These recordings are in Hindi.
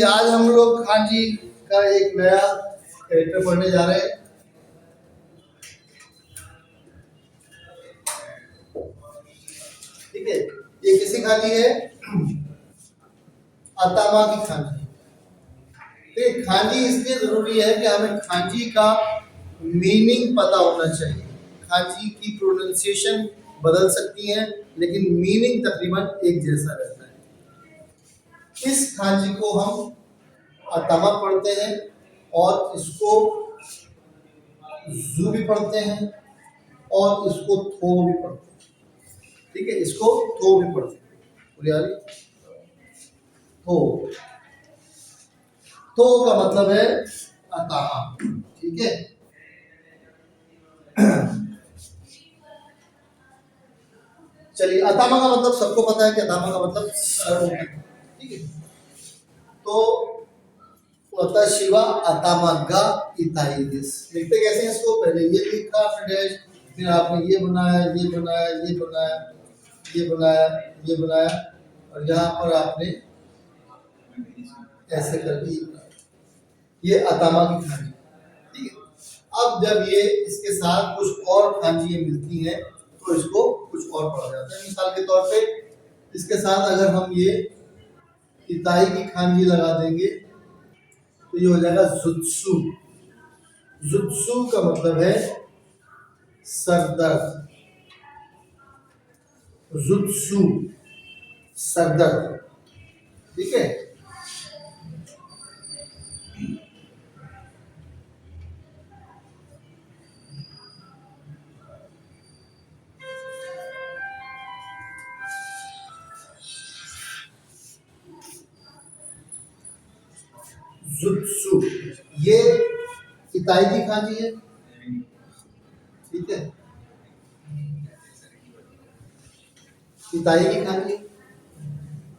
आज हम लोग खान जी का एक नया कैरेक्टर पढ़ने जा रहे हैं। ठीक है, ये किसी खान जी है? अतामा की खान जी। तो खान जी इसलिए जरूरी है कि हमें खान जी का मीनिंग पता होना चाहिए। खान जी की प्रोनाउंसिएशन बदल सकती है लेकिन मीनिंग तकरीबन एक जैसा रहता है। इस खान जी को हम अतामा पढ़ते हैं और इसको जू भी पढ़ते हैं और इसको थो भी पढ़ते हैं। ठीक है, इसको थो भी पढ़ते हैं। थो थो का मतलब है अतामा। ठीक है, चलिए अतामा का मतलब सबको पता है कि अतामा का मतलब सर होता है। ठीक है, तो शिवा अतामा गा इताइदिस लिखते कैसे हैं इसको? पहले ये लिखा, फिर डैश, फिर आपने ये बनाया, ये बनाया, ये बनाया, ये बनाया, ये बनाया, और यहाँ पर आपने ऐसे करके ये अतामा की खांजी। ठीक है, अब जब ये इसके साथ कुछ और खांजियां मिलती हैं तो इसको कुछ और पढ़ा जाता है। मिसाल के तौर पे इसके साथ अगर हम ये इताई की खांजी लगा देंगे तो ये हो जाएगा जुत्सु। जुत्सु का मतलब है सरदर्द। जुत्सु सरदर्द। ठीक है, जुत्सु ये इताई की खांजी है। ठीक है, इताई की खांजी,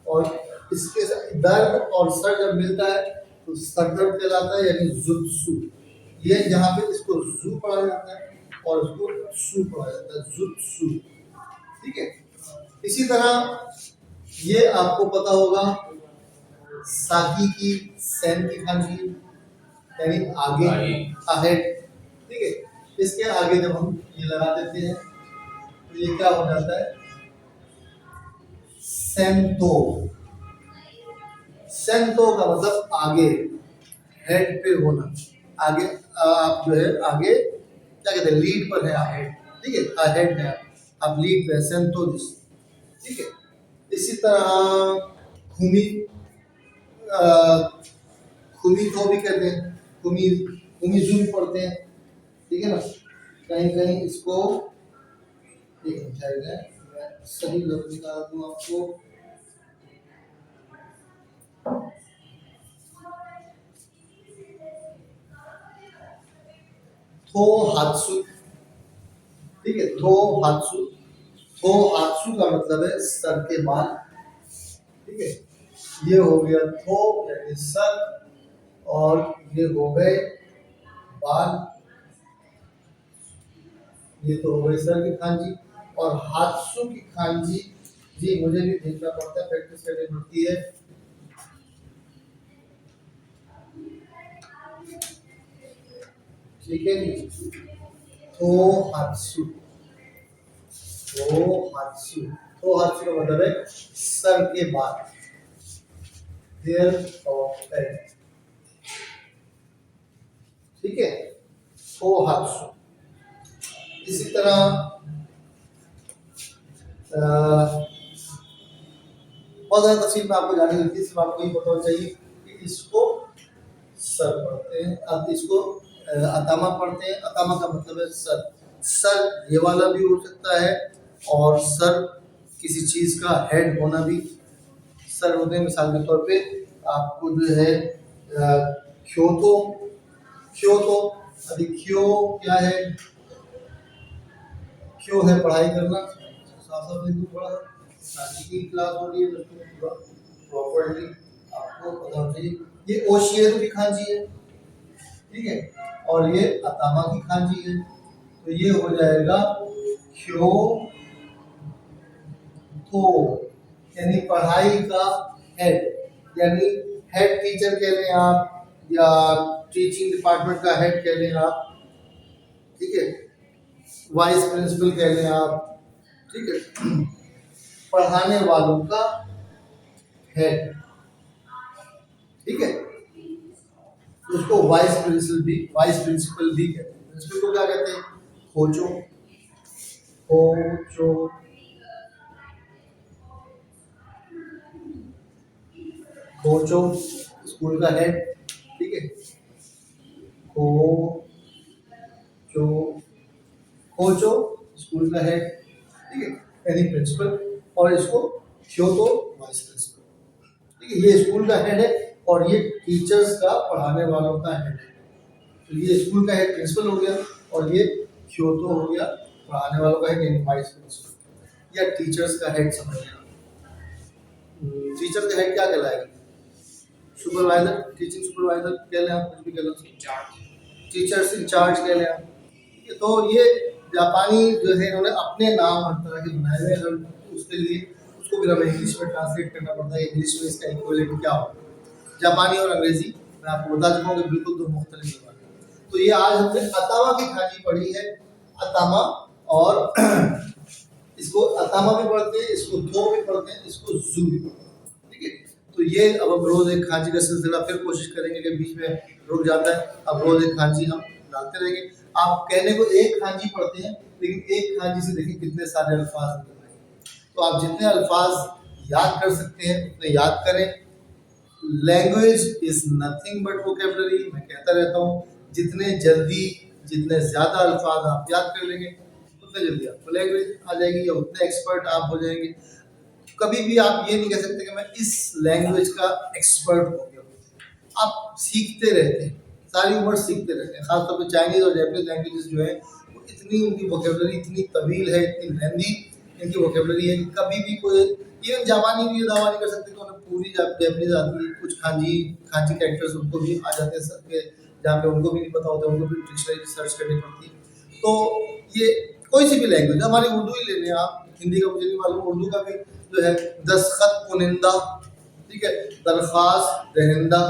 और इसके दर्द और सर जब मिलता है तो सरदर्द कहलाता है, यानी जुत्सु। ये यहाँ पे इसको जू पढ़ा जाता है और इसको सु पढ़ा जाता है, जुत्सु। ठीक है, इसी तरह ये आपको पता होगा साकी की सैन की खांजी, यानी आगे, अहेड। ठीक है, इसके आगे जब हम ये लगा देते हैं तो ये क्या हो जाता है? सेंतो। सेंतो का मतलब आगे, हेड पे होना। आगे आप जो है आगे क्या कहते हैं, लीड पर है आप हेड। ठीक है, हेड है आप लीड पे, सेंतो दिस। ठीक है, इसी तरह खुमी, खुमी को भी कहते हैं, खुमी खुमी जू भी पढ़ते हैं। ठीक है ना, कहीं कहीं इसको एक मिनट है, मैं सही लफ्ज निकाल दूं आपको। थो हात्सु। ठीक है, थो हात्सु। थो हात्सु का मतलब है सर के बाल। ठीक है, ये हो गया थो यानी सर, और ये हो गए बाल। ये तो हो गए सर की खांजी। और हात्सु की खांजी जी मुझे भी देखना पड़ता है, प्रैक्टिस करनी पड़ती है। ठीक है जी, थो हात्सु। थो हात्सु, थो हात्सु का मतलब है सर के बाल, हेयर ऑफ हेड। ठीक है, थो हात्सु। इसी तरह बहुत ज्यादा तफसील में आपको जाने लगती है, सिर्फ आपको ये पता होना चाहिए कि इसको सर पढ़ते हैं, अब इसको अतामा पढ़ते हैं। अतामा का मतलब है सर। सर ये वाला भी हो सकता है, और सर किसी चीज का हेड होना भी सर होते हैं। मिसाल के तौर पे आपको जो है क्योतो, क्योतो, अभी क्यों क्या है? क्यों है पढ़ाई करना। साफ साफ लिखूं थोड़ा सा, की क्लास हो रही है तो पूरा प्रॉपर्ली आपको पता होना चाहिए। ये ओशियरू की खांजी है। ठीक है, और ये अतामा की खांजी है। तो ये हो जाएगा क्यो तो, यानी पढ़ाई का हेड, यानी हेड टीचर कह लें आप, या टीचिंग डिपार्टमेंट का हेड कह लें आप, ठीक है, वाइस प्रिंसिपल कह लें आप, ठीक है, पढ़ाने वालों का हेड, ठीक है, उसको वाइस प्रिंसिपल भी कहते हैं। प्रिंसिपल को क्या कहते हैं? कोचो, कोचो, कोचो स्कूल का हेड, ठीक है, कोचो, कोचो स्कूल का हेड, ठीक है, यानी प्रिंसिपल, और इसको क्योतो वाइस प्रिंसिपल, ठीक है। ये स्कूल का हेड है और ये टीचर्स का, पढ़ाने वालों का हेड है। तो ये स्कूल का हेड प्रिंसिपल हो गया और ये क्योतो हो गया पढ़ाने वालों का हेड यानी वाइस प्रिंसिपल, या टीचर्स का हेड समझ लिया। टीचर का हेड क्या कहलाएगा? सुपरवाइजर, टीचिंग सुपरवाइजर कह लें आप, कुछ भी कह लो, टीचर्स इंचार्ज कह लें आप। ठीक है, तो ये जापानी जो है इन्होंने अपने नाम हर तरह के बनाए हुए हैं, उसके लिए उसको फिर हमें इंग्लिश में ट्रांसलेट करना पड़ता है। इंग्लिश में इसका इक्विवेलेंट क्या होगा? जापानी और अंग्रेजी मैं आपको बता चुका हूँ कि बिल्कुल दो मुख्तलिफ ज़बान है। तो ये आज हमने अतामा की खाजी पढ़ी है, अतामा, और इसको अतामा भी पढ़ते हैं, इसको दो भी पढ़ते हैं, इसको जू भी पढ़ते हैं, ठीक है। तो ये अब हम रोज एक खांची का सिलसिला फिर कोशिश करेंगे कि बीच में रुक जाता है, अब रोज एक खांची हम डालते रहेंगे। आप कहने को एक खांची पढ़ते हैं, लेकिन एक खांची से देखिए कितने सारे अल्फाज निकल रहे हैं। तो आप जितने अल्फाज याद कर सकते हैं उतने याद करें। Language is nothing but vocabulary, मैं कहता रहता हूँ, जितने जल्दी, जितने ज्यादा अल्फाज आप याद कर लेंगे उतने जल्दी आपको लैंग्वेज आ जाएगी, या उतने एक्सपर्ट आप हो जाएंगे। कभी भी आप ये नहीं कह सकते कि मैं इस लैंग्वेज का एक्सपर्ट हो गया। आप सीखते रहते हैं, सारी उम्र सीखते रहते हैं। खासतौर पर चाइनीज और जापानीज लैंग्वेजेस जो है वो इतनी, उनकी वोकेबलरी इतनी तवील है, इतनी लेंदी इनकी वोकेबलरी है कि कभी भी कोई, इवन जापानी भी ये दावा नहीं कर सकते कि उन्हें पूरी जापानीज आती है। कुछ खांजी खांजी कैरेक्टर्स उनको भी आ जाते हैं सर के, जहाँ पे उनको भी नहीं पता होता, उनको भी डिक्शनरी सर्च करनी पड़ती है। तो ये कोई सी भी लैंग्वेज, हमारी उर्दू ही ले लें आप, हिंदी का मुझे नहीं मालूम, उर्दू का भी जो है दस्तखत कुनिंदा, ठीक है, दरख्वास्त दहिंदा,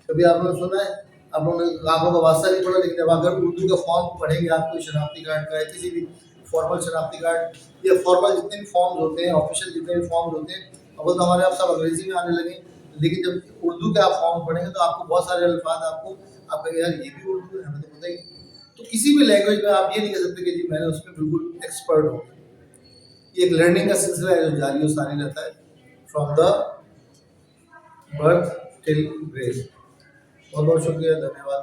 कभी आपने सुना है? आप लोगों का वास्ता नहीं पड़ा, लेकिन जब अगर उर्दू का फॉर्म पढ़ेंगे आप कोई शनाख्ती कार्ड का, किसी भी फॉर्मल शनाख्ती कार्ड, या फॉर्मल जितने भी फॉर्म्स होते हैं, ऑफिशियल जितने भी फॉर्म्स होते हैं, अब तो हमारे आप सब अंग्रेजी में आने लगे, लेकिन जब उर्दू के आप फॉर्म पढ़ेंगे तो आपको बहुत सारे अल्फाज आपको, आप कहेंगे यार ये भी उर्दू है, हमें तो पता ही। तो किसी भी लैंग्वेज में आप ये नहीं कह सकते कि जी मैंने उसमें बिल्कुल एक्सपर्ट हो। ये एक लर्निंग का सिलसिला है जो जारी और सारी रहता है, from the birth till grave. बहुत बहुत शुक्रिया, धन्यवाद।